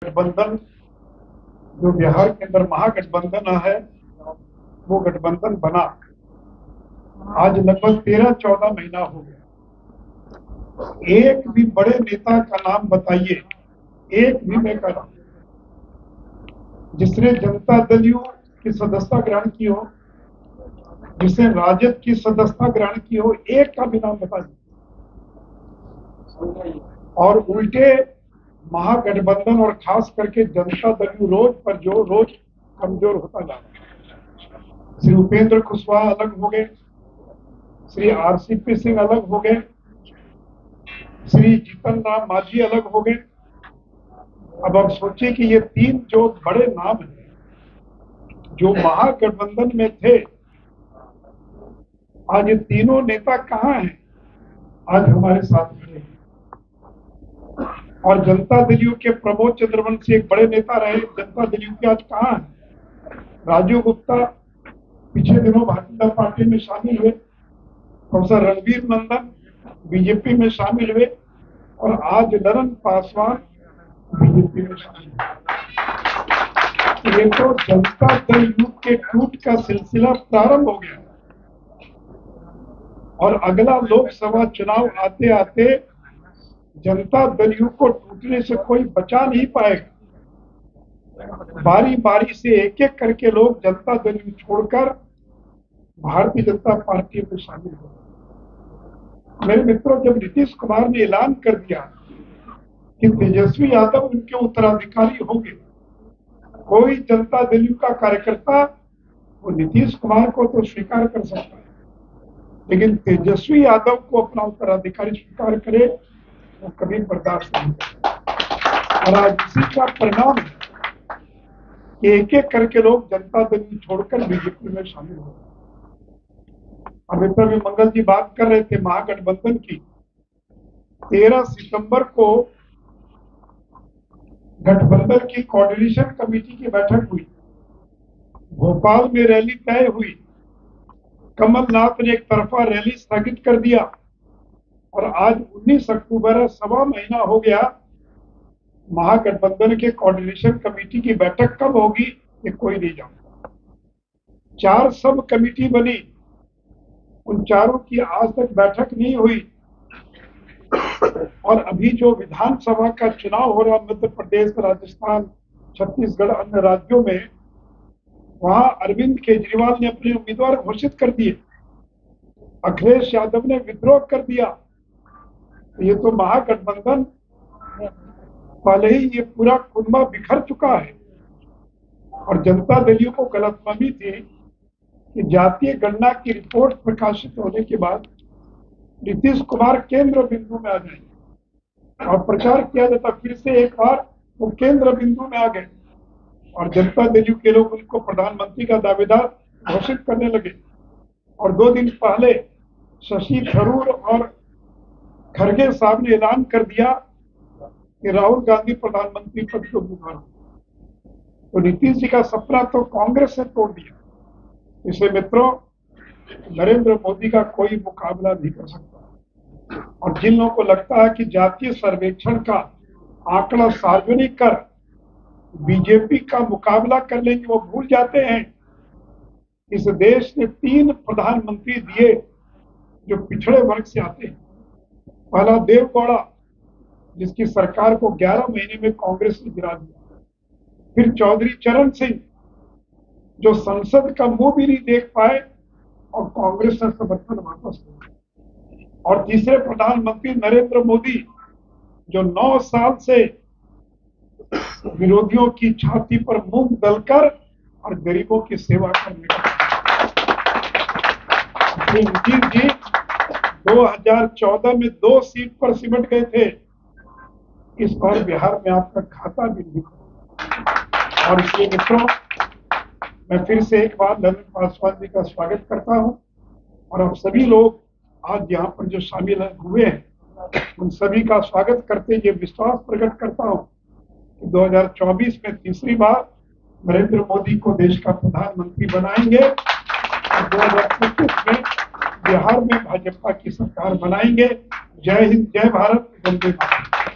गठबंधन जो बिहार के अंदर महागठबंधन है, वो गठबंधन बना आज लगभग 13-14 महीना हो गया। एक भी बड़े नेता का नाम बताइए, एक भी नेता का जिसने जनता दल यू की सदस्यता ग्रहण की हो, जिसने राजद की सदस्यता ग्रहण की हो, एक का भी नाम बताइए। और उल्टे महागठबंधन और खास करके जनता दल यू रोज कमजोर होता जा रहा है। श्री उपेंद्र कुशवाहा अलग हो गए, श्री आरसीपी सिंह अलग हो गए, श्री जीतन राम मांझी अलग हो गए। अब आप सोचिए कि ये तीन जो बड़े नाम हैं जो महागठबंधन में थे, आज ये तीनों नेता कहां हैं? आज हमारे साथ खड़े हैं। और जनता दल यू के प्रमोद चंद्रवंशी एक बड़े नेता रहे, जनता दल यू के आज कहां है? राजीव गुप्ता पिछले दिनों भारतीय जनता पार्टी में शामिल हुए, प्रोफेसर रणवीर नंदन बीजेपी में शामिल हुए, और आज ललन पासवान बीजेपी में शामिल हुए। ये तो जनता दल यू के टूट का सिलसिला प्रारंभ हो गया, और अगला लोकसभा चुनाव आते आते जनता दल यू को टूटने से कोई बचा नहीं पाएगा। बारी बारी से एक एक करके लोग जनता दल यू छोड़कर भारतीय जनता पार्टी में शामिल हो। मेरे मित्रों, जब नीतीश कुमार ने ऐलान कर दिया कि तेजस्वी यादव उनके उत्तराधिकारी होंगे, कोई जनता दल यू का कार्यकर्ता वो नीतीश कुमार को तो स्वीकार कर सकता है, लेकिन तेजस्वी यादव को अपना उत्तराधिकारी स्वीकार करे वो कभी बर्दाश्त नहीं करेगा। और आज इसी का परिणाम है कि एक एक करके लोग जनता दल यू छोड़कर बीजेपी में शामिल हो गए। अमिताभ मंगल जी बात कर रहे थे महागठबंधन की। 13 सितंबर को गठबंधन की कोऑर्डिनेशन कमेटी की बैठक हुई, भोपाल में रैली तय हुई। कमलनाथ ने एक तरफा रैली स्थगित कर दिया, और आज 19 अक्टूबर है, सवा महीना हो गया। महागठबंधन के कोऑर्डिनेशन कमेटी की बैठक कब होगी ये कोई नहीं जानता। 4 सब कमेटी बनी, उन चारों की आज तक बैठक नहीं हुई। और अभी जो विधानसभा का चुनाव हो रहा मध्य प्रदेश, राजस्थान, छत्तीसगढ़, अन्य राज्यों में, वहां अरविंद केजरीवाल ने अपने उम्मीदवार घोषित कर दिए, अखिलेश यादव ने विद्रोह कर दिया। ये तो महागठबंधन पहले ही ये पूरा कुनबा बिखर चुका है। और जनता दल यू को गलतफहमी थी कि जातीय गणना की रिपोर्ट प्रकाशित होने के बाद नीतीश कुमार केंद्र बिंदु में आ जाएंगे, और प्रचार किया जाता फिर से एक बार वो केंद्र बिंदु में आ गए, और जनता दल यू के लोग उनको प्रधानमंत्री का दावेदार घोषित करने लगे। और 2 दिन पहले शशि थरूर और खरगे साहब ने ऐलान कर दिया कि राहुल गांधी प्रधानमंत्री पद के उम्मीदवार होंगे। तो नीतीश जी का सपना तो कांग्रेस ने तोड़ दिया। इसलिए मित्रों, नरेंद्र मोदी का कोई मुकाबला नहीं कर सकता। और जिन लोगों को लगता है कि जातीय सर्वेक्षण का आंकड़ा सार्वजनिक कर बीजेपी का मुकाबला कर लेंगे, वो भूल जाते हैं इस देश ने 3 प्रधानमंत्री दिए जो पिछड़े वर्ग से आते हैं। पहला देवगौड़ा, जिसकी सरकार को 11 महीने में कांग्रेस ने गिरा दिया। फिर चौधरी चरण सिंह, जो संसद का मुंह भी नहीं देख पाए और कांग्रेस ने समर्थन वापस लिया। और तीसरे प्रधानमंत्री नरेंद्र मोदी, जो 9 साल से विरोधियों की छाती पर मूंग दलकर और गरीबों की सेवा करने का। नीतीश जी 2014 में 2 सीट पर सिमट गए थे, इस बार बिहार में आपका खाता भी नहीं खुला। और इसलिए मित्रों, मैं फिर से एक बार ललन पासवान जी का स्वागत करता हूं, और आप सभी लोग आज यहाँ पर जो शामिल हुए हैं उन सभी का स्वागत करते ये विश्वास प्रकट करता हूं कि 2024 में तीसरी बार नरेंद्र मोदी को देश का प्रधानमंत्री बनाएंगे, और 2025 में बिहार में भाजपा की सरकार बनाएंगे। जय हिंद, जय भारत, वंदे मातरम।